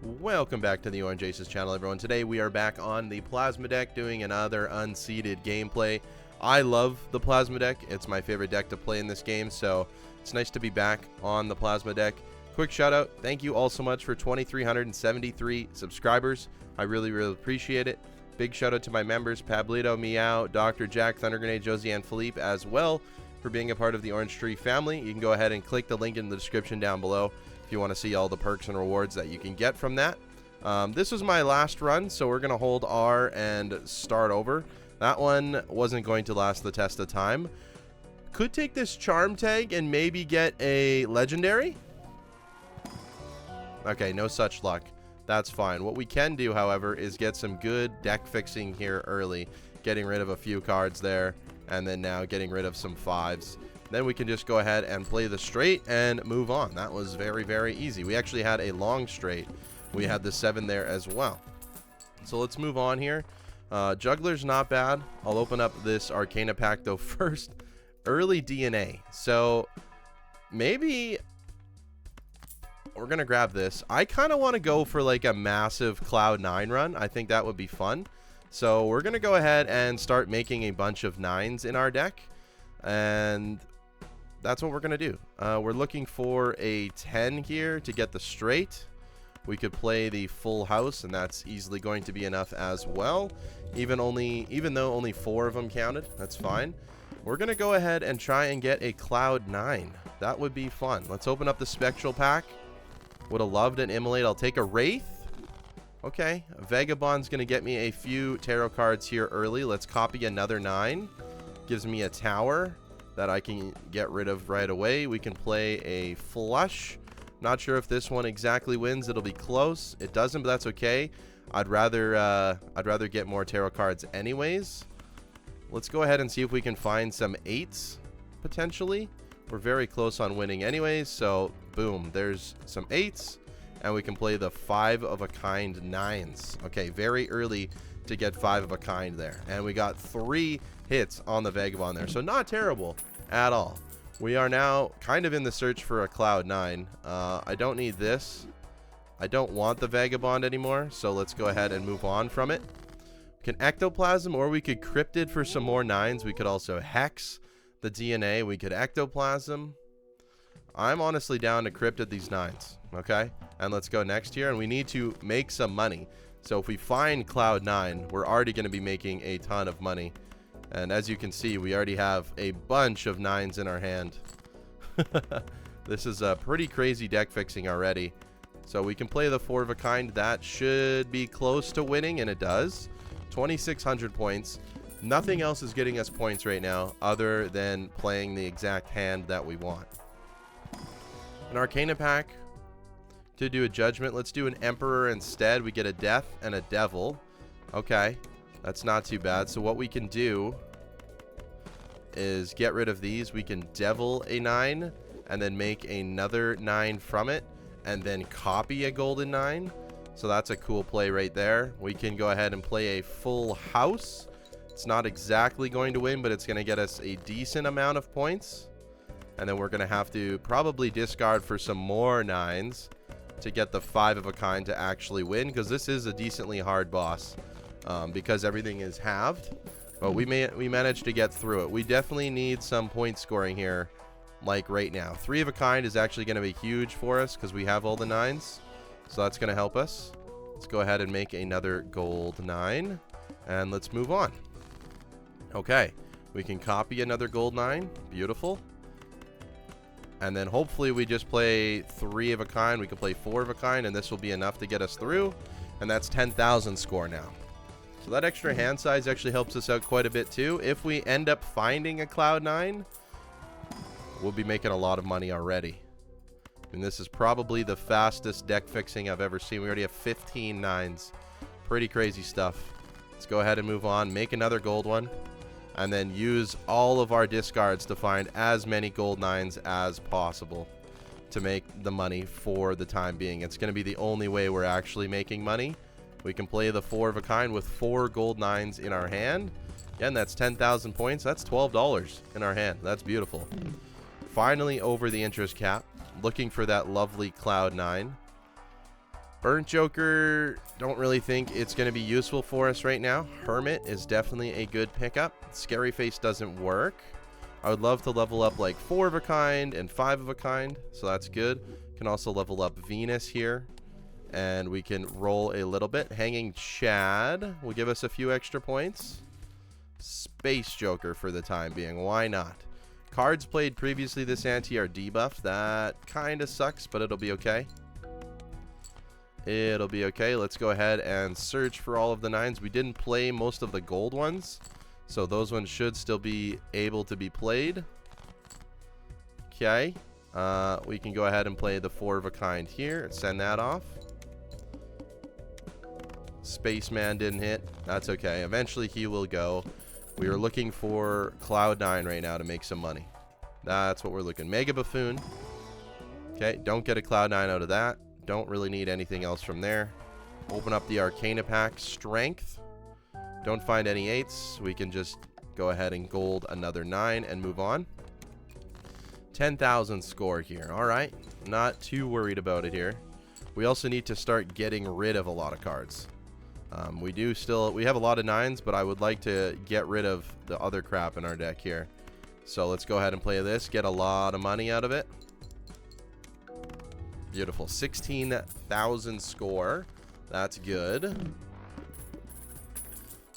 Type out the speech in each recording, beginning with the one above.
Welcome back to the Orange Aces channel, everyone. Today we are back on the Plasma deck doing another unseeded gameplay. I love the Plasma deck. It's my favorite deck to play in this game, so it's nice to be back on the Plasma deck. Quick shout out, thank you all so much for 2,373 subscribers. I really appreciate it. Big shout out to my members, Pablito, Meow, Dr. Jack, Thunder Grenade, Josie, and Philippe as well for being a part of the Orange Tree family. You can go ahead and click the link in the description down below if you want to see all the perks and rewards that you can get from that. This was my last run, so we're going to hold R and start over. That one wasn't going to last the test of time. Could take this charm tag and maybe get a legendary. Okay, no such luck. That's fine. What we can do, however, is get some good deck fixing here early. Getting rid of a few cards there, and then now getting rid of some fives. Then we can just go ahead and play the straight and move on. That was very easy. We actually had a long straight. We had the 7 there as well. So let's move on here. Juggler's not bad. I'll open up this Arcana pack though first. Early DNA. So maybe we're going to grab this. I kind of want to go for like a massive Cloud 9 run. I think that would be fun. So we're going to go ahead and start making a bunch of 9s in our deck. And that's what we're going to do. We're looking for a 10 here to get the straight. We could play the full house, and that's easily going to be enough as well. Even though only 4 of them counted, that's fine. We're going to go ahead and try and get a Cloud 9. That would be fun. Let's open up the Spectral pack. Would have loved an Immolate. I'll take a Wraith. Okay, a Vagabond's going to get me a few tarot cards here early. Let's copy another 9. Gives me a tower that I can get rid of right away. We can play a flush. Not sure if this one exactly wins. It'll be close. It doesn't, but that's okay. I'd rather get more tarot cards anyways. Let's go ahead and see if we can find some 8s potentially. We're very close on winning anyways, so boom, there's some 8s, and we can play the 5 of a kind 9s. Okay, very early to get 5 of a kind there, and we got 3 hits on the Vagabond there, so not terrible at all. We are now kind of in the search for a Cloud 9. I don't need this. I don't want the Vagabond anymore, so let's go ahead and move on from it. We can Ectoplasm, or we could Cryptid for some more 9s. We could also Hex the DNA. We could Ectoplasm. I'm honestly down to Cryptid these 9s, okay? And let's go next here, and we need to make some money. So if we find Cloud 9, we're already going to be making a ton of money. And as you can see, we already have a bunch of 9s in our hand. This is a pretty crazy deck fixing already. So we can play the 4 of a kind. That should be close to winning, and it does. 2,600 points. Nothing else is getting us points right now other than playing the exact hand that we want. An Arcana pack to do a Judgment. Let's do an Emperor instead. We get a Death and a Devil. Okay. That's not too bad. So what we can do is get rid of these. We can Devil a 9 and then make another 9 from it and then copy a golden 9. So that's a cool play right there. We can go ahead and play a full house. It's not exactly going to win, but it's going to get us a decent amount of points. And then we're going to have to probably discard for some more 9s to get the 5 of a kind to actually win, because this is a decently hard boss. Because everything is halved, but we managed to get through it. We definitely need some point scoring here, like right now. 3 of a kind is actually going to be huge for us because we have all the 9s, so that's going to help us. Let's go ahead and make another gold 9, and let's move on. Okay, we can copy another gold 9. Beautiful. And then hopefully we just play 3 of a kind. We can play 4 of a kind, and this will be enough to get us through, and that's 10,000 score now. So that extra hand size actually helps us out quite a bit too. If we end up finding a Cloud 9, we'll be making a lot of money already. And this is probably the fastest deck fixing I've ever seen. We already have 15 9s. Pretty crazy stuff. Let's go ahead and move on. Make another gold one. And then use all of our discards to find as many gold 9s as possible to make the money for the time being. It's going to be the only way we're actually making money. We can play the 4 of a kind with 4 gold 9s in our hand. Again, that's 10,000 points. That's $12 in our hand. That's beautiful. Finally over the interest cap. Looking for that lovely Cloud 9. Burnt Joker, don't really think it's going to be useful for us right now. Hermit is definitely a good pickup. Scary Face doesn't work. I would love to level up like 4 of a kind and 5 of a kind, so that's good. Can also level up Venus here, and we can roll a little bit. Hanging Chad will give us a few extra points. Space Joker for the time being, why not? Cards played previously this ante are debuffed. That kind of sucks, but it'll be okay. It'll be okay. Let's go ahead and search for all of the 9s. We didn't play most of the gold ones, so those ones should still be able to be played. Okay. We can go ahead and play the 4 of a kind here and send that off. Spaceman didn't hit. That's okay. Eventually he will go. We are looking for Cloud9 right now to make some money. That's what we're looking. Mega Buffoon. Okay, don't get a Cloud9 out of that. Don't really need anything else from there. Open up the Arcana pack. Strength. Don't find any 8s. We can just go ahead and gold another 9 and move on. 10,000 score here. All right. Not too worried about it here. We also need to start getting rid of a lot of cards. We have a lot of 9s, but I would like to get rid of the other crap in our deck here. So let's go ahead and play this. Get a lot of money out of it. Beautiful. 16,000 score. That's good.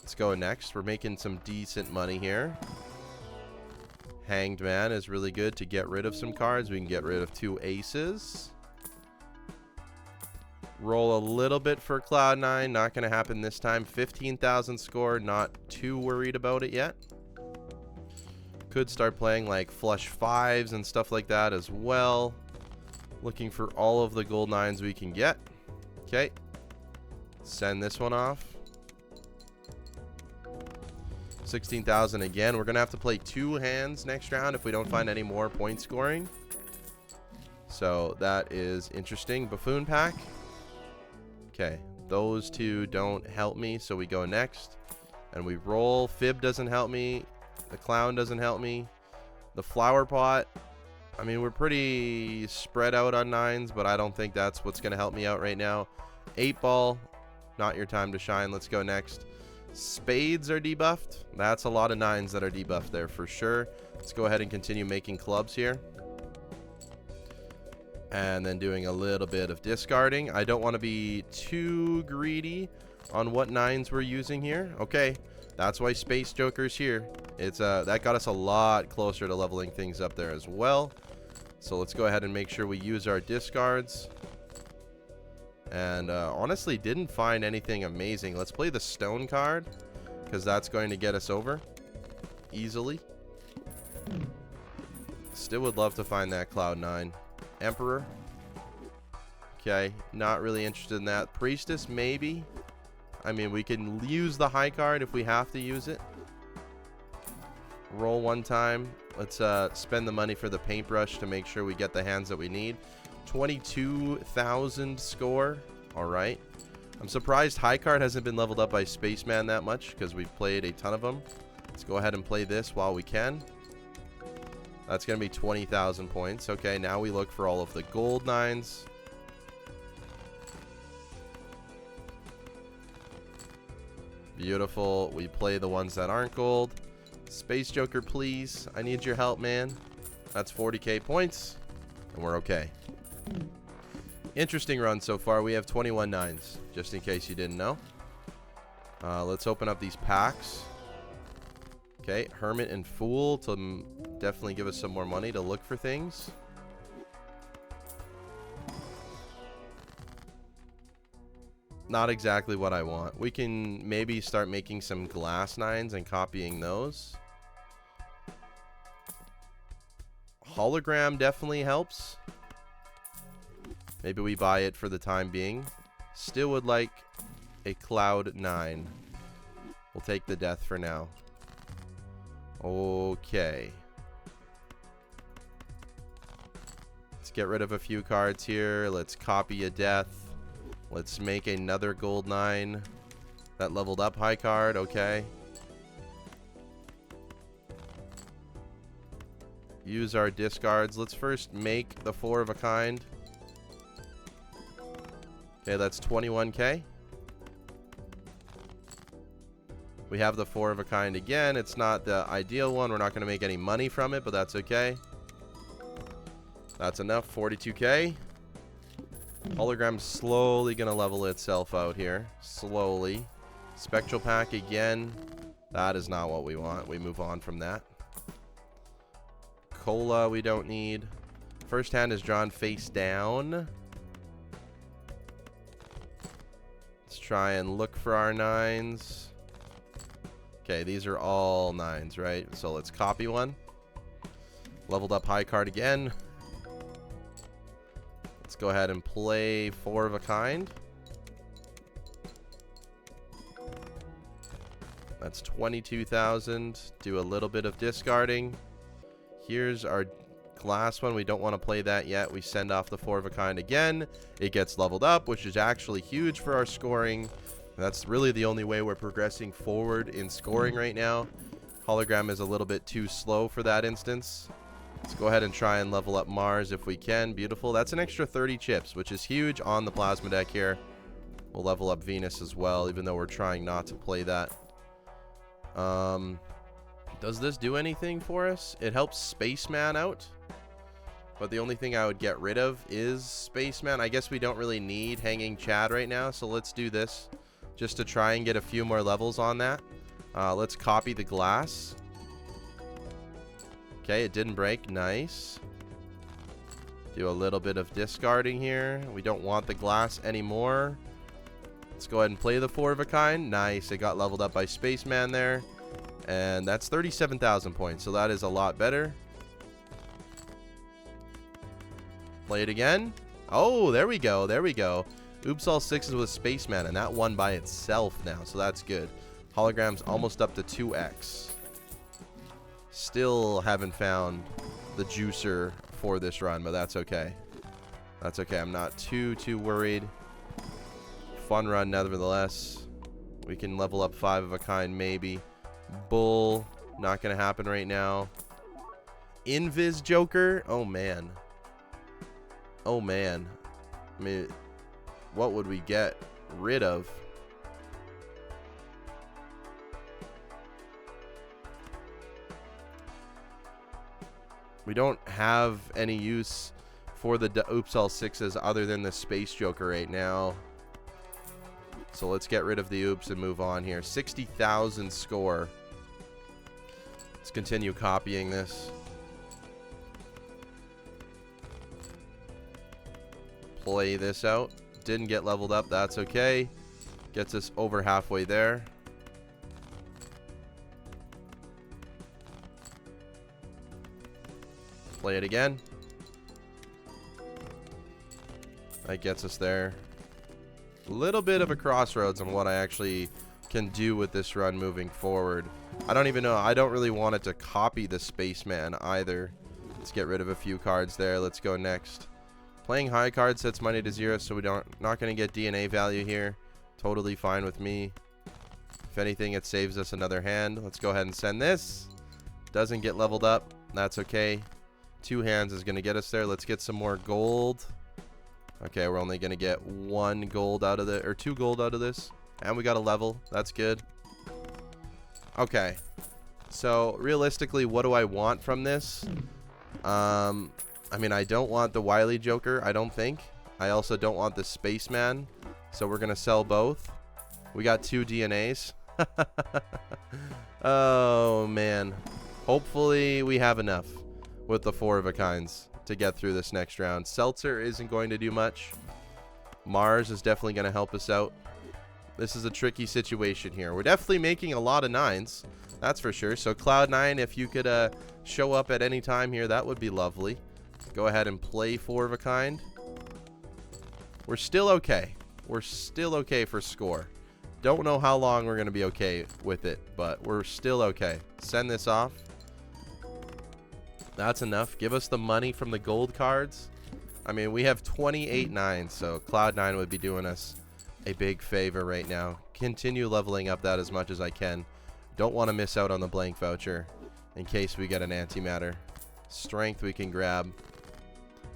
Let's go next. We're making some decent money here. Hanged Man is really good to get rid of some cards. We can get rid of 2 aces. Roll a little bit for Cloud9. Not going to happen this time. 15,000 score. Not too worried about it yet. Could start playing like flush 5s and stuff like that as well. Looking for all of the gold 9s we can get. Okay. Send this one off. 16,000 again. We're going to have to play 2 hands next round if we don't find any more point scoring. So that is interesting. Buffoon pack. Okay. Those 2 don't help me, so we go next. And we roll. Fib doesn't help me. The clown doesn't help me. The flower pot. I mean, we're pretty spread out on 9s, but I don't think that's what's going to help me out right now. 8 ball. Not your time to shine. Let's go next. Spades are debuffed. That's a lot of 9s that are debuffed there for sure. Let's go ahead and continue making clubs here. And then doing a little bit of discarding. I don't want to be too greedy on what 9s we're using here. Okay, that's why Space Joker's here. It's that got us a lot closer to leveling things up there as well. So let's go ahead and make sure we use our discards. And honestly, didn't find anything amazing. Let's play the stone card, because that's going to get us over easily. Still would love to find that Cloud9. Emperor. Okay, not really interested in that. Priestess, maybe. I mean, we can use the high card if we have to use it. Roll 1 time. Let's spend the money for the paintbrush to make sure we get the hands that we need. 22,000 score. All right. I'm surprised high card hasn't been leveled up by Spaceman that much, because we've played a ton of them. Let's go ahead and play this while we can. That's going to be 20,000 points. Okay, now we look for all of the gold 9s. Beautiful. We play the ones that aren't gold. Space Joker, please. I need your help, man. That's 40k points, and we're okay. Interesting run so far. We have 21 9s, just in case you didn't know. Let's open up these packs. Okay, Hermit and Fool to definitely give us some more money to look for things. Not exactly what I want. We can maybe start making some glass 9s and copying those. Hologram definitely helps. Maybe we buy it for the time being. Still would like a Cloud9. We'll take the death for now. Okay. Let's get rid of a few cards here. Let's copy a death. Let's make another gold 9. That leveled up high card. Okay. Use our discards. Let's first make the 4 of a kind. Okay, that's 21k. We have the 4 of a kind again. It's not the ideal one. We're not going to make any money from it, but that's okay. That's enough. 42k. Hologram's slowly going to level itself out here. Slowly. Spectral pack again. That is not what we want. We move on from that. Cola we don't need. First hand is drawn face down. Let's try and look for our 9s. Okay, these are all 9s, right? So let's copy one. Leveled up high card again. Let's go ahead and play 4 of a kind. That's 22,000. Do a little bit of discarding. Here's our last one. We don't want to play that yet. We send off the 4 of a kind again. It gets leveled up, which is actually huge for our scoring. That's really the only way we're progressing forward in scoring right now. Hologram is a little bit too slow for that instance. Let's go ahead and try and level up Mars if we can. Beautiful. That's an extra 30 chips, which is huge on the plasma deck here. We'll level up Venus as well, even though we're trying not to play that. Does this do anything for us? It helps Spaceman out. But the only thing I would get rid of is Spaceman. I guess we don't really need Hanging Chad right now, so let's do this. Just to try and get a few more levels on that. Let's copy the glass. Okay, it didn't break. Nice. Do a little bit of discarding here. We don't want the glass anymore. Let's go ahead and play the 4 of a kind. Nice. It got leveled up by Spaceman there. And that's 37,000 points. So that is a lot better. Play it again. Oh, there we go. There we go. Oops, all 6s with Spaceman, and that won by itself now, so that's good. Hologram's almost up to 2x. Still haven't found the juicer for this run, but that's okay. That's okay. I'm not too worried. Fun run, nevertheless. We can level up 5 of a kind, maybe. Bull, not going to happen right now. Invis Joker? Oh, man. Oh, man. I mean, what would we get rid of? We don't have any use for the Oops All 6s other than the Space Joker right now. So let's get rid of the Oops and move on here. 60,000 score. Let's continue copying this. Play this out. Didn't get leveled up. That's okay. Gets us over halfway there. Play it again. That gets us there. A little bit of a crossroads on what I actually can do with this run moving forward. I don't even know. I don't really want it to copy the Spaceman either. Let's get rid of a few cards there. Let's go next. Playing high card sets money to 0, so not going to get DNA value here. Totally fine with me. If anything, it saves us another hand. Let's go ahead and send this. Doesn't get leveled up. That's okay. 2 hands is going to get us there. Let's get some more gold. Okay, we're only going to get 1 gold out of it, or 2 gold out of this. And we got a level. That's good. Okay. So, realistically, what do I want from this? I mean, I don't want the Wily Joker, I don't think. I also don't want the Spaceman. So we're going to sell both. We got 2 DNAs. Oh, man. Hopefully we have enough with the 4 of a kinds to get through this next round. Seltzer isn't going to do much. Mars is definitely going to help us out. This is a tricky situation here. We're definitely making a lot of 9s. That's for sure. So Cloud9, if you could show up at any time here, that would be lovely. Go ahead and play 4 of a kind. We're still okay. We're still okay for score. Don't know how long we're going to be okay with it, but we're still okay. Send this off. That's enough. Give us the money from the gold cards. I mean, we have 28 9s, so Cloud9 would be doing us a big favor right now. Continue leveling up that as much as I can. Don't want to miss out on the blank voucher in case we get an antimatter. Strength we can grab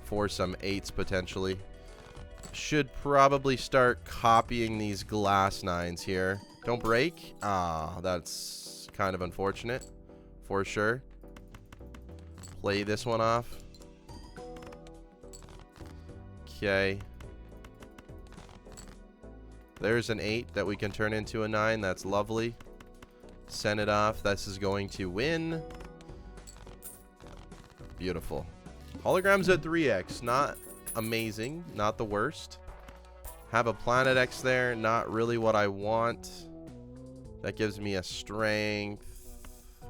for some 8s potentially. should probably start copying these glass 9s here. Don't break. Ah, that's kind of unfortunate for sure. Play this one off. Okay. There's an 8 that we can turn into a 9. That's lovely. Send it off. This is going to win. Beautiful. Holograms at 3x. Not amazing. Not the worst. Have a Planet X there. Not really what I want. That gives me a strength.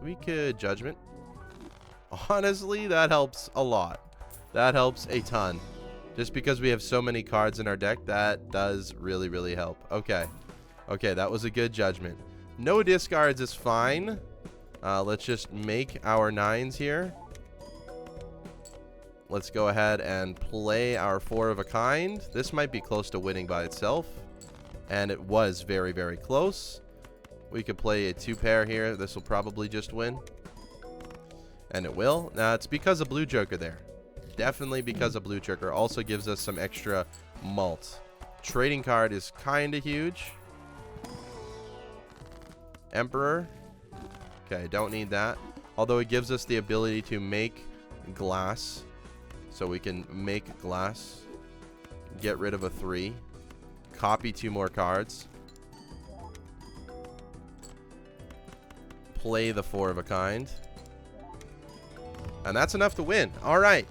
We could Judgment. Honestly, that helps a lot. That helps a ton. Just because we have so many cards in our deck, that does really, really help. Okay. Okay, that was a good Judgment. No discards is fine. Let's just make our 9s here. Let's go ahead and play our 4 of a kind. This might be close to winning by itself. And it was very, very close. We could play a 2 pair here. This will probably just win. And it will. Now, it's because of Blue Joker there. Definitely because of Blue Joker. Also gives us some extra malt. Trading card is kind of huge. Emperor. Okay, don't need that. Although it gives us the ability to make glass. So we can make glass. Get rid of a 3. Copy 2 more cards. Play the 4 of a kind. And that's enough to win. All right.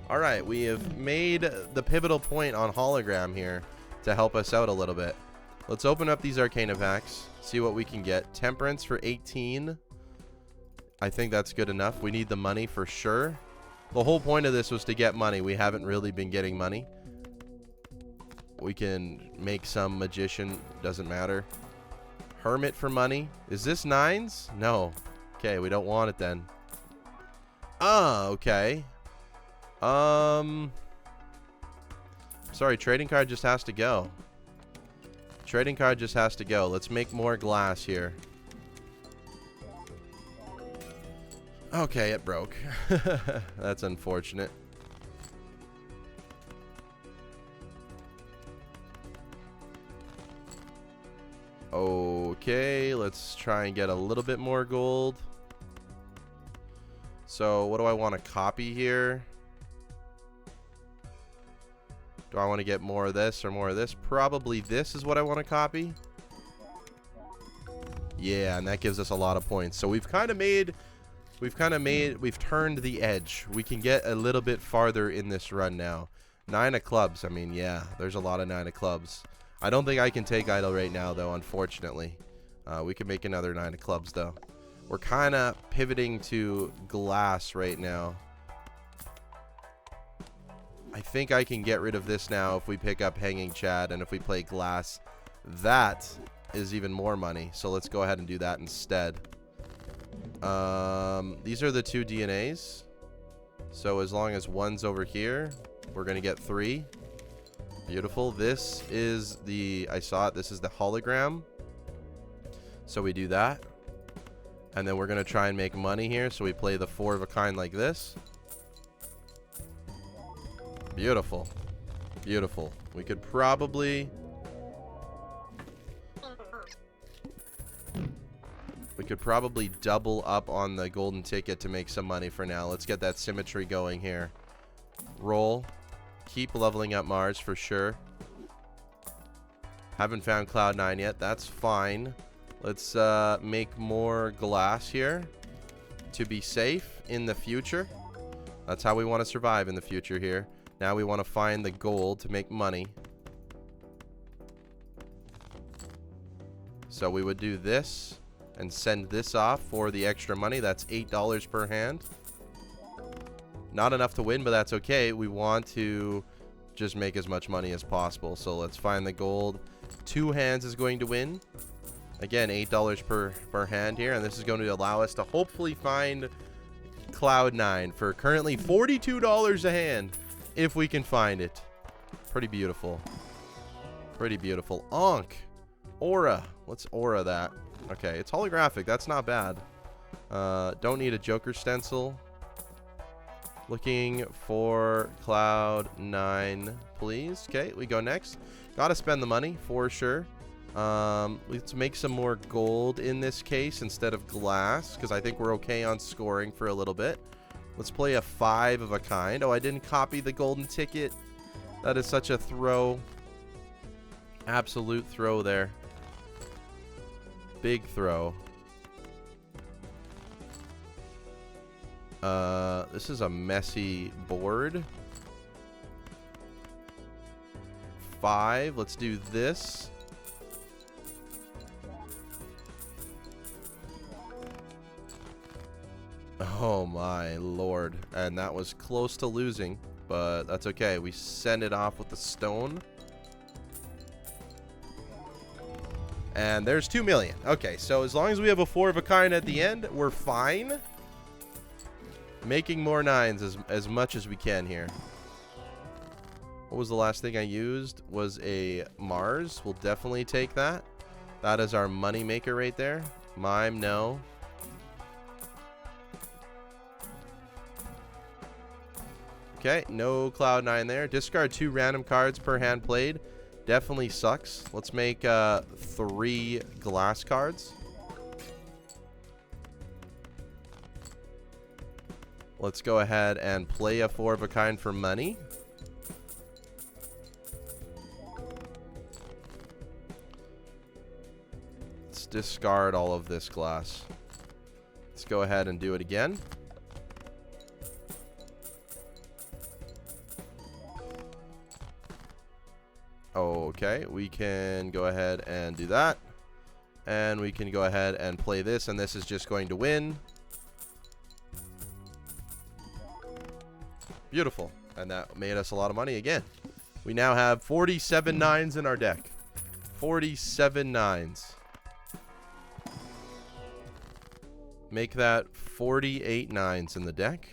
All right. We have made the pivotal point on hologram here to help us out a little bit. Let's open up these Arcana packs. See what we can get. Temperance for 18. I think that's good enough. We need the money for sure. The whole point of this was to get money. We haven't really been getting money. We can make some magician. Doesn't matter. Hermit for money. Is this 9s? No. Okay, we don't want it then. Ah, okay. Sorry, trading card just has to go. Trading card just has to go. Let's make more glass here. Okay, it broke. That's unfortunate. Okay, let's try and get a little bit more gold. So, what do I want to copy here? Do I want to get more of this or more of this? Probably this is what I want to copy. Yeah, and that gives us a lot of points. So we've turned the edge. We can get a little bit farther in this run now. 9 of clubs. I mean, yeah, there's a lot of 9 of clubs. I don't think I can take idle right now, though, unfortunately. We can make another 9 of clubs, though. We're kind of pivoting to glass right now. I think I can get rid of this now if we pick up Hanging Chad, and if we play glass, that is even more money. So let's go ahead and do that instead. These are the 2 DNAs. So as long as one's over here, we're going to get 3. Beautiful. This is the, I saw it, this is the hologram. So we do that. And then we're going to try and make money here. So we play the 4 of a kind like this. Beautiful. Beautiful. We could probably... double up on the golden ticket to make some money for now. Let's get that symmetry going here. Roll. Keep leveling up Mars for sure. Haven't found Cloud9 yet. That's fine. Let's make more glass here to be safe in the future. That's how we want to survive in the future here. Now we want to find the gold to make money. So we would do this and send this off for the extra money. That's $8 per hand. Not enough to win, but that's okay. We want to just make as much money as possible. So let's find the gold. 2 hands is going to win. Again, $8 per hand here. And this is going to allow us to hopefully find Cloud9 for currently $42 a hand. If we can find it. Pretty beautiful. Pretty beautiful. Ankh. Aura. Let's aura that. Okay, it's holographic. That's not bad. Don't need a Joker stencil. Looking for Cloud 9, please. Okay, we go next. Gotta spend the money for sure. Let's make some more gold in this case instead of glass, because I think we're okay on scoring for a little bit. Let's play a 5 of a kind. Oh, I didn't copy the golden ticket. That is such a throw. Absolute throw there. Big throw. This is a messy board. 5. Let's do this. Oh my lord. And that was close to losing, but that's okay. We send it off with the stone. And there's 2 million. Okay, so as long as we have a 4 of a kind at the end, we're fine. Making more 9s as much as we can here. What was the last thing I used? Was a Mars. We'll definitely take that. That is our money maker right there. Mime, no. Okay, no Cloud 9 there. Discard 2 random cards per hand played. Definitely sucks. Let's make 3 glass cards. Let's go ahead and play a 4 of a kind for money. Let's discard all of this glass. Let's go ahead and do it again. Okay, we can go ahead and do that. And we can go ahead and play this, and this is just going to win. Beautiful. And that made us a lot of money again. We now have 47 9s in our deck. 47 9s. Make that 48 9s in the deck.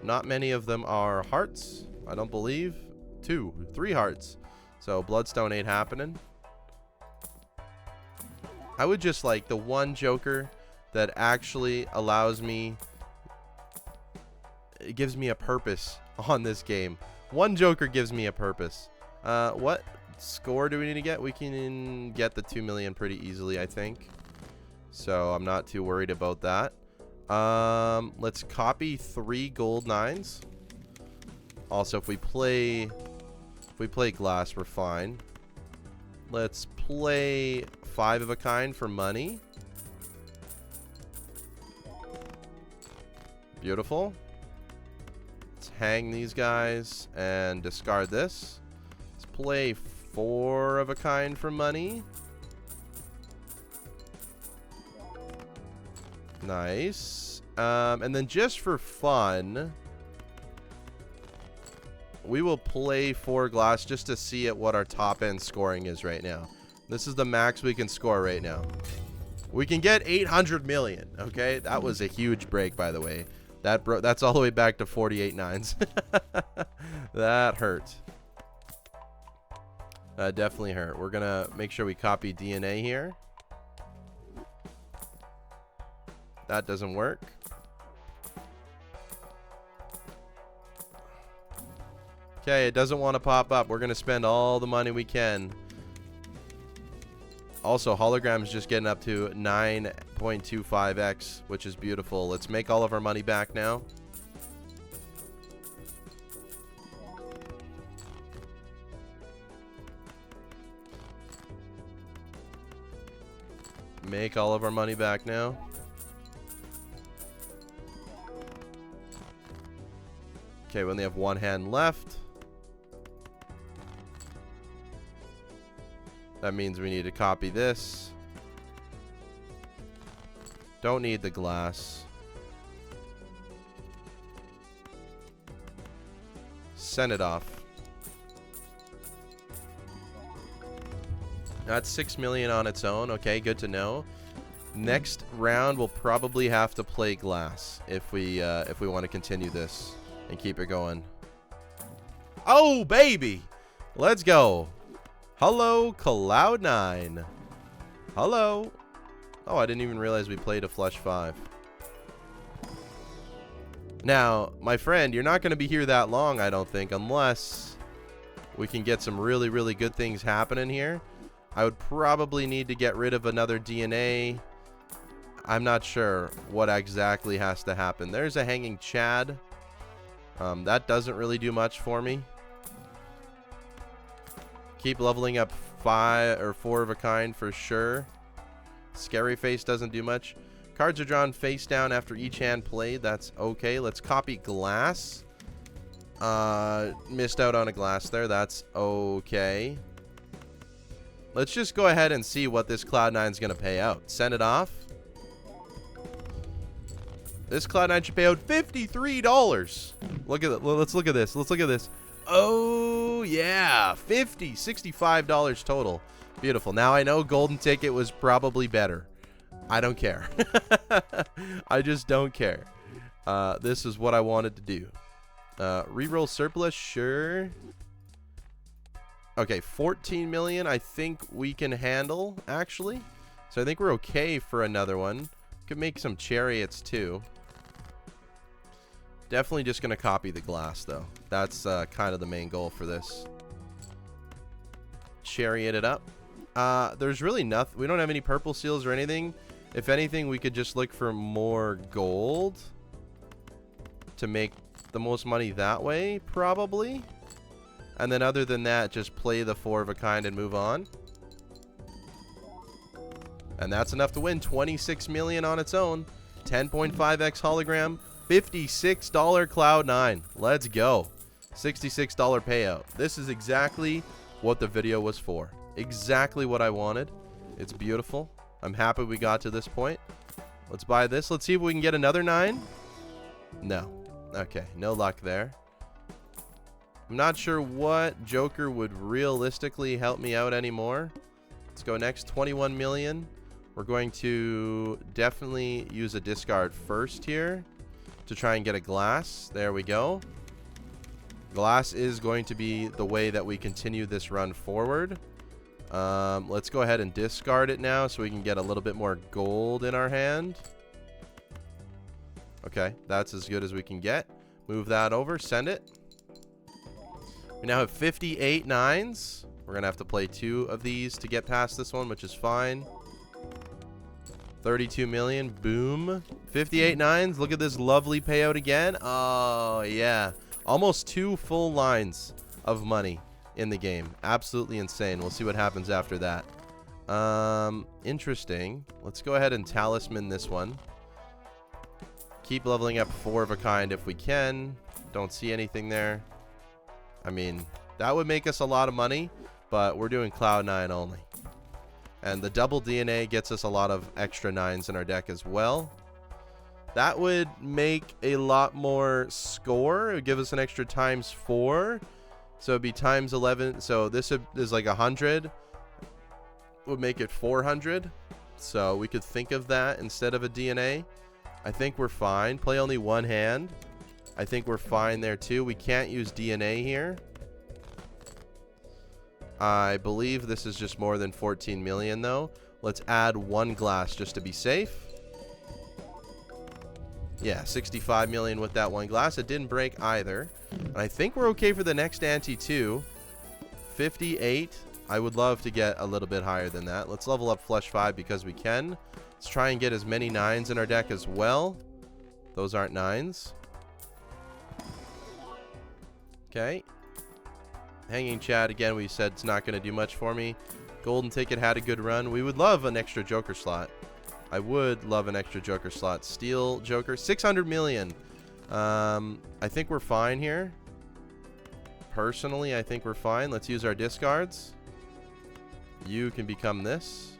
Not many of them are hearts, I don't believe. 3 hearts. So Bloodstone ain't happening. I would just like the one Joker that actually allows me, it gives me a purpose on this game. One Joker gives me a purpose. What score do we need to get? We can get the 2 million pretty easily, I think. So I'm not too worried about that. Let's copy 3 gold 9s. Also, if we play glass, we're fine. Let's play 5 of a kind for money. Beautiful. Let's hang these guys and discard this. Let's play 4 of a kind for money. Nice. And then just for fun, we will play 4 glass just to see at what our top end scoring is right now. This is the max we can score right now. We can get 800 million. Okay, that was a huge break, by the way. That's all the way back to 48 9s. That hurt. That definitely hurt. We're gonna make sure we copy DNA here. That doesn't work. Okay, it doesn't want to pop up. We're going to spend all the money we can. Also, hologram's just getting up to 9.25x, which is beautiful. Let's make all of our money back now. Make all of our money back now. Okay, we only have 1 hand left. That means we need to copy this. Don't need the glass. Send it off. That's 6 million on its own. Okay, good to know. Next round, we'll probably have to play glass if we want to continue this and keep it going. Oh, baby! Let's go. Hello, Cloud 9. Hello. Oh, I didn't even realize we played a flush 5. Now, my friend, you're not going to be here that long, I don't think, unless we can get some really, really good things happening here. I would probably need to get rid of another DNA. I'm not sure what exactly has to happen. There's a hanging Chad. That doesn't really do much for me. Keep leveling up 5 or 4 of a kind for sure. Scary Face doesn't do much. Cards are drawn face down after each hand played. That's okay. Let's copy glass. Missed out on a glass there. That's okay. Let's just go ahead and see what this Cloud9 is going to pay out. Send it off. This Cloud9 should pay out $53. Look at it. Let's look at this. Let's look at this. Oh, yeah. $65 total. Beautiful. Now I know Golden Ticket was probably better. I don't care. I just don't care. This is what I wanted to do. Reroll surplus, sure. Okay, 14 million I think we can handle, actually. So I think we're okay for another one. Could make some chariots, too. Definitely just going to copy the glass, though. That's kind of the main goal for this. Chariot it up. There's really nothing. We don't have any purple seals or anything. If anything, we could just look for more gold to make the most money that way, probably. And then other than that, just play the 4 of a kind and move on. And that's enough to win 26 million on its own. 10.5x hologram. $56 Cloud9. Let's go. $66 payout. This is exactly what the video was for. Exactly what I wanted. It's beautiful. I'm happy we got to this point. Let's buy this. Let's see if we can get another 9. No. Okay. No luck there. I'm not sure what Joker would realistically help me out anymore. Let's go next. 21 million. We're going to definitely use a discard first here to try and get a glass. There we go. Glass is going to be the way that we continue this run forward. Let's go ahead and discard it now so we can get a little bit more gold in our hand. Okay, that's as good as we can get. Move that over, send it. We now have 58 9s. We're going to have to play 2 of these to get past this one, which is fine. 32 million, boom. 58 9s, look at this lovely payout again. Oh, yeah. Almost 2 full lines of money in the game. Absolutely insane. We'll see what happens after that. Interesting. Let's go ahead and talisman this one. Keep leveling up 4 of a kind if we can. Don't see anything there. I mean, that would make us a lot of money, but we're doing Cloud9 only. And the double DNA gets us a lot of extra 9s in our deck as well. That would make a lot more score. It would give us an extra ×4. So it'd be times 11. So this is like 100. Would make it 400. So we could think of that instead of a DNA. I think we're fine. Play only 1 hand. I think we're fine there too. We can't use DNA here. I believe this is just more than 14 million though. Let's add 1 glass just to be safe. Yeah, 65 million with that 1 glass. It didn't break either. And I think we're okay for the next ante too. 58. I would love to get a little bit higher than that. Let's level up Flush 5 because we can. Let's try and get as many 9s in our deck as well. Those aren't 9s. Okay. Hanging Chad, again, we said it's not going to do much for me. Golden Ticket had a good run. We would love an extra Joker slot. I would love an extra Joker slot. Steel Joker, 600 million. I think we're fine here. Personally, I think we're fine. Let's use our discards. You can become this.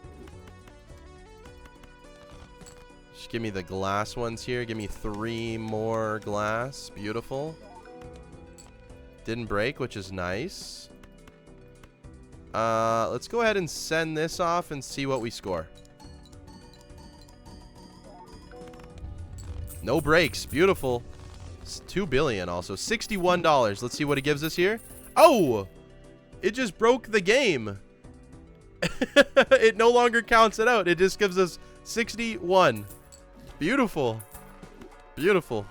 Just give me the glass ones here. Give me 3 more glass. Beautiful. Didn't break, which is nice. Let's go ahead and send this off and see what we score. No breaks. Beautiful. It's 2 billion also. $61. Let's see what it gives us here. Oh! It just broke the game. It no longer counts it out. It just gives us 61. Beautiful. Beautiful.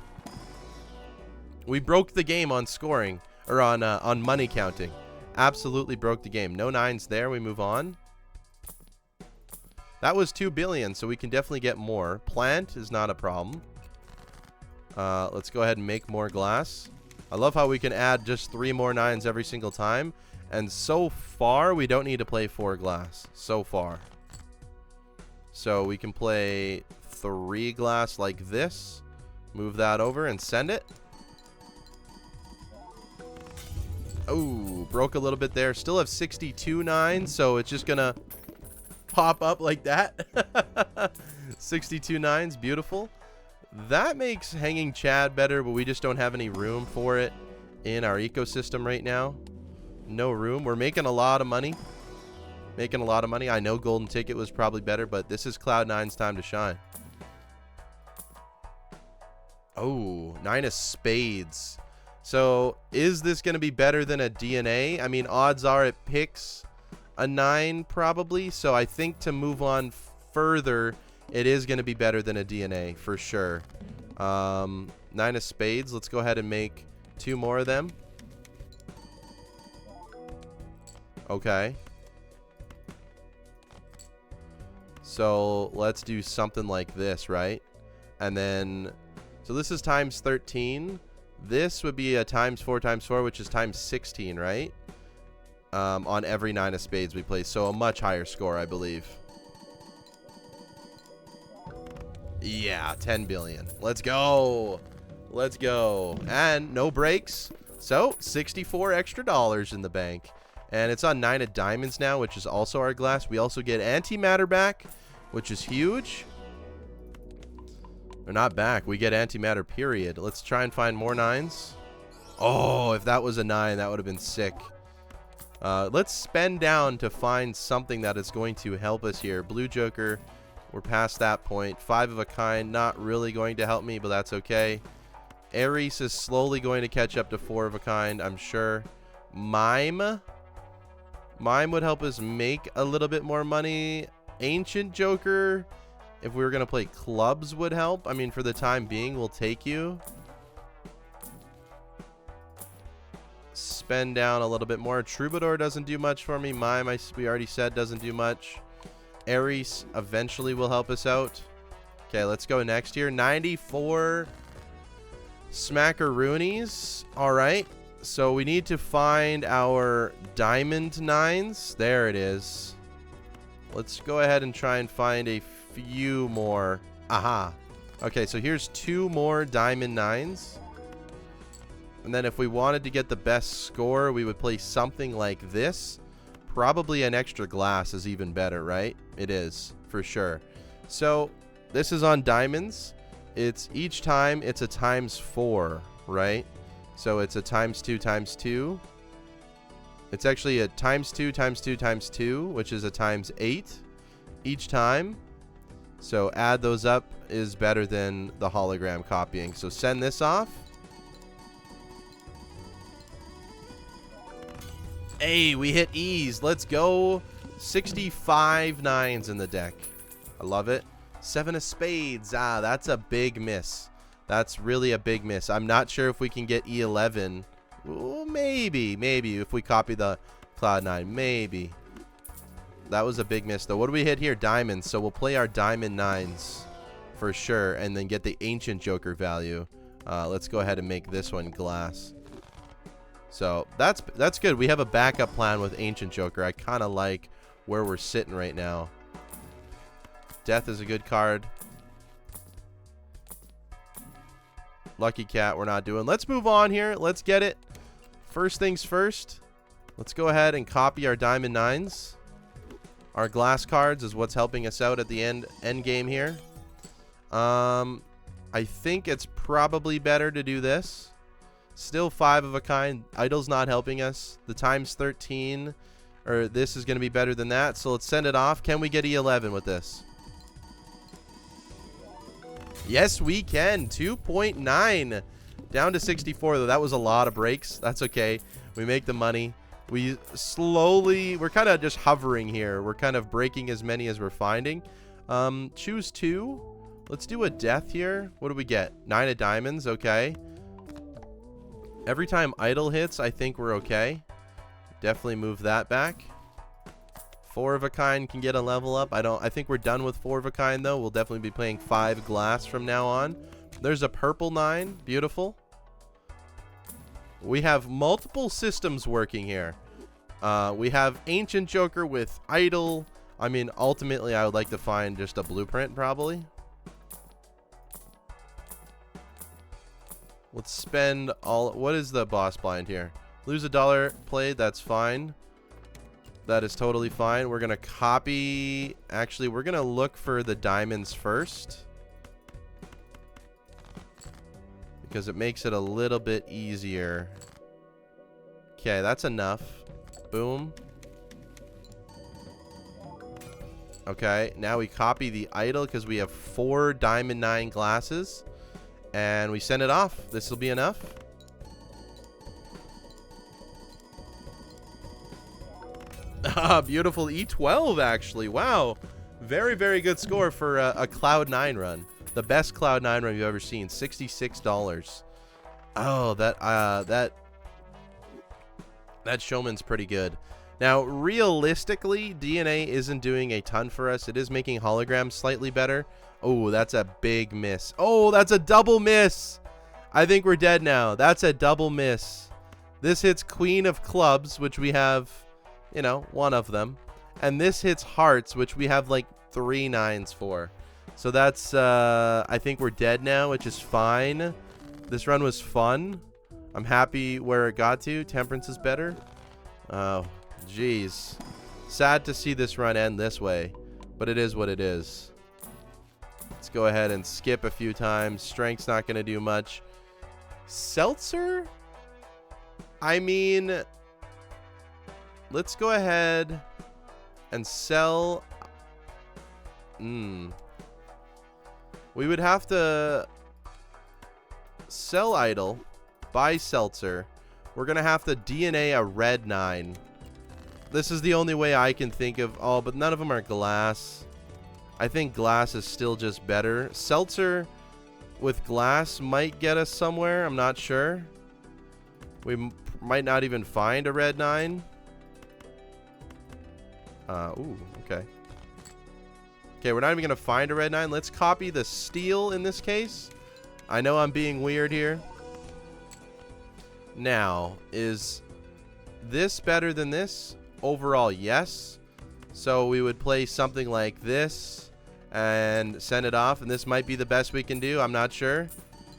We broke the game on scoring, or on money counting. Absolutely broke the game. No 9s there. We move on. That was 2 billion, so we can definitely get more. Plant is not a problem. Let's go ahead and make more glass. I love how we can add just 3 more 9s every single time. And so far, we don't need to play 4 glass. So far. So we can play 3 glass like this. Move that over and send it. Oh, broke a little bit there. Still have 62 9s, so it's just gonna pop up like that. 62 9s, beautiful. That makes hanging Chad better, but we just don't have any room for it in our ecosystem right now. No room. We're making a lot of money. Making a lot of money. I know Golden Ticket was probably better, but this is Cloud9's time to shine. Oh, 9 of spades. So, is this going to be better than a DNA? I mean, odds are it picks a 9 probably. So, I think to move on further, it is going to be better than a DNA for sure. 9 of spades. Let's go ahead and make 2 more of them. Okay. So, let's do something like this, right? And then, so this is times 13. This would be a times 4 times 4, which is times 16, right? On every 9 of spades we play. So a much higher score, I believe. Yeah, 10 billion. Let's go. Let's go. And no breaks. So 64 extra dollars in the bank. And it's on 9 of diamonds now, which is also our glass. We also get antimatter back, which is huge. They're not back. We get antimatter, period. Let's try and find more 9s. Oh, if that was a 9, that would have been sick. Let's spend down to find something that is going to help us here. Blue Joker, we're past that point. 5 of a kind, not really going to help me, but that's okay. Ares is slowly going to catch up to 4 of a kind, I'm sure. Mime would help us make a little bit more money. Ancient Joker, if we were going to play clubs, would help. I mean, for the time being, we'll take you. Spend down a little bit more. Troubadour doesn't do much for me. Mime, we already said, doesn't do much. Ares eventually will help us out. Okay, let's go next here. 94 Smackaroonies. All right. So we need to find our diamond 9s. There it is. Let's go ahead and try and find a few more. Aha. Okay, so here's 2 more diamond 9s. And then if we wanted to get the best score, we would play something like this. Probably an extra glass is even better, right? It is, for sure. So this is on diamonds. It's each time it's a times 4, right? So it's a times 2 times 2. It's actually a times 2 times 2 times 2, which is a times 8 each time. So add those up is better than the hologram copying. So send this off. Hey, we hit ease. Let's go. 65 9s in the deck. I love it. 7 of spades. Ah, that's a big miss. That's really a big miss. I'm not sure if we can get E11. Ooh, maybe if we copy the Cloud9. Maybe. That was a big miss, though. What do we hit here? Diamonds. So we'll play our diamond 9s for sure, and then get the ancient Joker value. Let's go ahead and make this one glass. So that's good. We have a backup plan with ancient Joker. I kind of like where we're sitting right now. Death is a good card. Lucky Cat we're not doing. Let's move on here. Let's get it. First things first. Let's go ahead and copy our diamond 9s. Our glass cards is what's helping us out at the end game here. I think it's probably better to do this. Still 5 of a kind. Idol's not helping us. The times 13, or this is going to be better than that. So let's send it off. Can we get E11 with this? Yes, we can. 2.9. Down to 64, though. That was a lot of breaks. That's okay. We make the money. We're kind of just hovering here. We're kind of breaking as many as we're finding. Choose 2. Let's do a death here. What do we get? 9 of diamonds. Okay. Every time idle hits, I think we're okay. Definitely move that back. 4 of a kind can get a level up. I think we're done with 4 of a kind though. We'll definitely be playing 5 glass from now on. There's a purple 9. Beautiful. We have multiple systems working here. We have Ancient Joker with idle. I mean, ultimately, I would like to find just a blueprint, probably. Let's spend all... What is the boss blind here? Lose $1 played. That's fine. That is totally fine. We're going to copy... Actually, we're going to look for the diamonds first. Because it makes it a little bit easier. Okay, that's enough. Boom. Okay, now we copy the idol because we have 4 diamond 9 glasses. And we send it off. This will be enough. Ah, beautiful E12, actually. Wow. Very, very good score for a Cloud 9 run. The best Cloud 9 run you've ever seen. $66. Oh, that showman's pretty good. Now, realistically, DNA isn't doing a ton for us. It is making holograms slightly better. Oh, that's a big miss. Oh, that's a double miss. I think we're dead now. That's a double miss. This hits Queen of Clubs, which we have, you know, 1 of them. And this hits Hearts, which we have like 3 9s for. So that's, I think we're dead now, which is fine. This run was fun. I'm happy where it got to. Temperance is better. Oh, jeez. Sad to see this run end this way, but it is what it is. Let's go ahead and skip a few times. Strength's not going to do much. Seltzer? I mean, let's go ahead and sell. We would have to sell idol, buy seltzer. We're going to have to DNA a red 9. This is the only way I can think of. Oh, but none of them are glass. I think glass is still just better. Seltzer with glass might get us somewhere. I'm not sure. We might not even find a red 9. Ooh, okay. Okay, we're not even going to find a red 9. Let's copy the steel in this case. I know I'm being weird here. Now, is this better than this? Overall, yes. So we would play something like this and send it off, and this might be the best we can do. I'm not sure.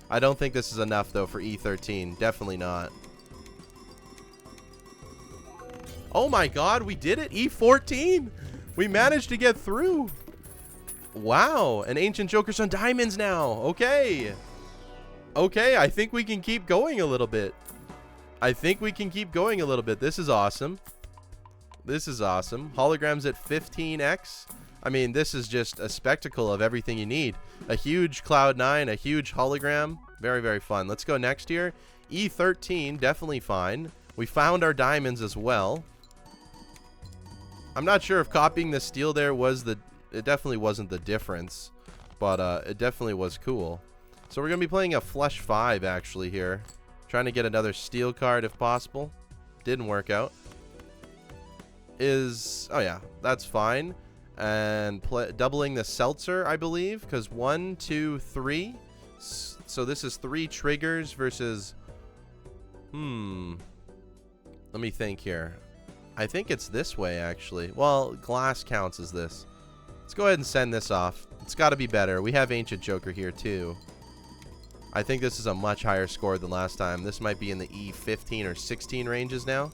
I don't think this is enough, though, for E13. Definitely not. Oh, my God. We did it. E14. We managed to get through. Wow. An Ancient Joker's on diamonds now. Okay. Okay, I think we can keep going a little bit. I think we can keep going a little bit. This is awesome. This is awesome. Holograms at 15x. I mean, this is just a spectacle of everything you need. A huge Cloud 9, a huge hologram. Very, very fun. Let's go next year. E13, definitely fine. We found our diamonds as well. I'm not sure if copying the steel there was the... It definitely wasn't the difference. But it definitely was cool. So we're going to be playing a Flush 5, actually, here. Trying to get another steel card if possible. Didn't work out. Oh, yeah. That's fine. And doubling the seltzer, I believe, because 1, 2, 3. So this is 3 triggers versus... Let me think here. I think it's this way, actually. Well, glass counts as this. Let's go ahead and send this off. It's got to be better. We have Ancient Joker here, too. I think this is a much higher score than last time. This might be in the E15 or 16 ranges now.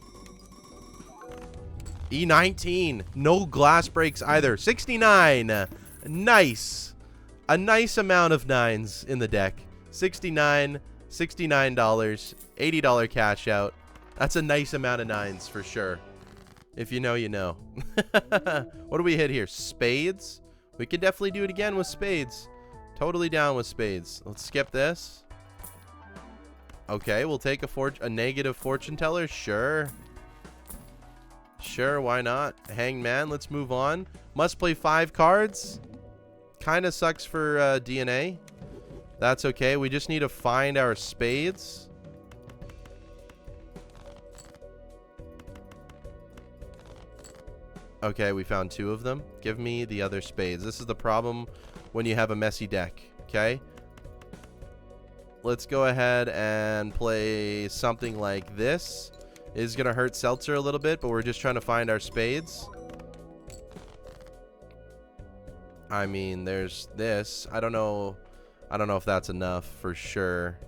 E19. No glass breaks either. 69. Nice. A nice amount of 9s in the deck. 69. $69. $80 cash out. That's a nice amount of 9s for sure. If you know, you know. What do we hit here? Spades? We could definitely do it again with spades. Totally down with spades. Let's skip this. Okay, we'll take a negative fortune teller. Sure. Sure, why not? Hangman, let's move on. Must play 5 cards. Kind of sucks for DNA. That's okay. We just need to find our spades. Okay, we found 2 of them. Give me the other spades. This is the problem when you have a messy deck. Okay. Let's go ahead and play something like this. It is going to hurt Seltzer a little bit, but we're just trying to find our spades. I mean, there's this. I don't know if that's enough for sure.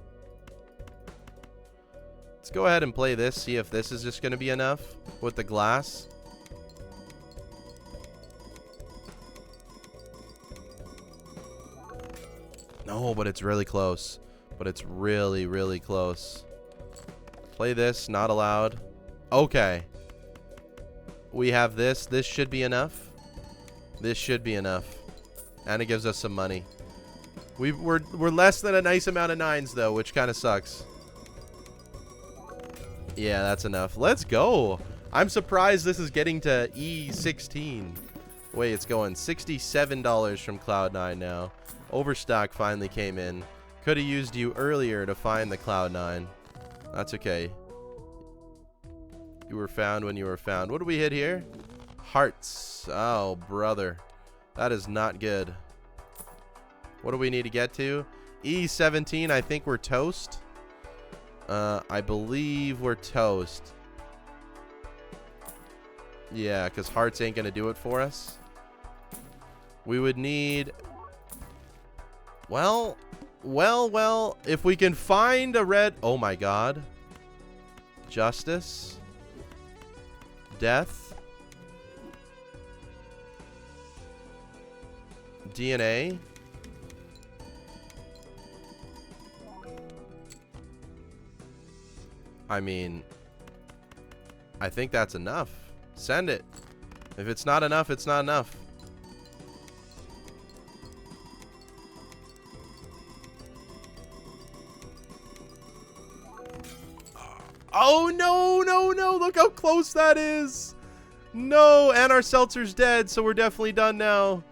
Let's go ahead and play this, see if this is just going to be enough with the glass. No, but it's really close. But it's really, really close. Play this, not allowed. Okay. We have this. This should be enough. This should be enough. And it gives us some money. We're less than a nice amount of 9s, though, which kind of sucks. Yeah, that's enough. Let's go. I'm surprised this is getting to E16. Wait, it's going $67 from Cloud9 now. Overstock finally came in. Could have used you earlier to find the Cloud9. That's okay. You were found when you were found. What do we hit here? Hearts. Oh, brother. That is not good. What do we need to get to? E17, I think we're toast. I believe we're toast. Yeah, because hearts ain't going to do it for us. We would need... Well, if we can find a red... Oh, my God. Justice. Death. DNA. I mean, I think that's enough. Send it. If it's not enough, it's not enough. Oh, no, no, no. Look how close that is. No, and our seltzer's dead, so we're definitely done now.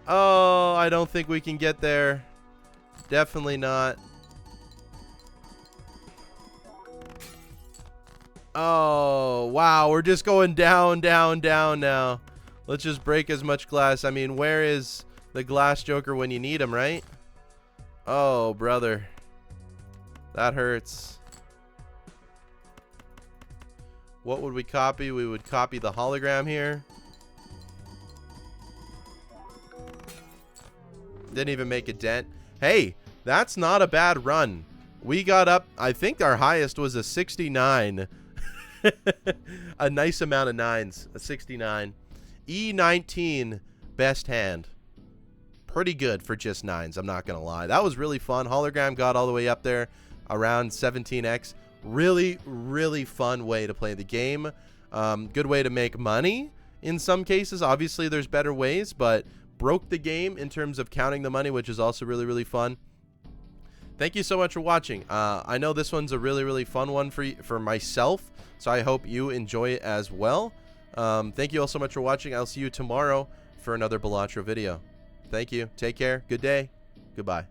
Oh, I don't think we can get there. Definitely not. Oh, wow. We're just going down, down, down now. Let's just break as much glass. I mean, where is the glass joker when you need him, right? Oh, brother. That hurts. What would we copy? We would copy the hologram here. Didn't even make a dent. Hey, that's not a bad run. We got up, I think our highest was a 69. A nice amount of 9s. A 69. E19, best hand. Pretty good for just 9s, I'm not going to lie. That was really fun. Hologram got all the way up there around 17x. Really, really fun way to play the game. Good way to make money in some cases. Obviously, there's better ways, but broke the game in terms of counting the money, which is also really, really fun. Thank you so much for watching. I know this one's a really, really fun one for myself, so I hope you enjoy it as well. Thank you all so much for watching. I'll see you tomorrow for another Balatro video. Thank you. Take care. Good day. Goodbye.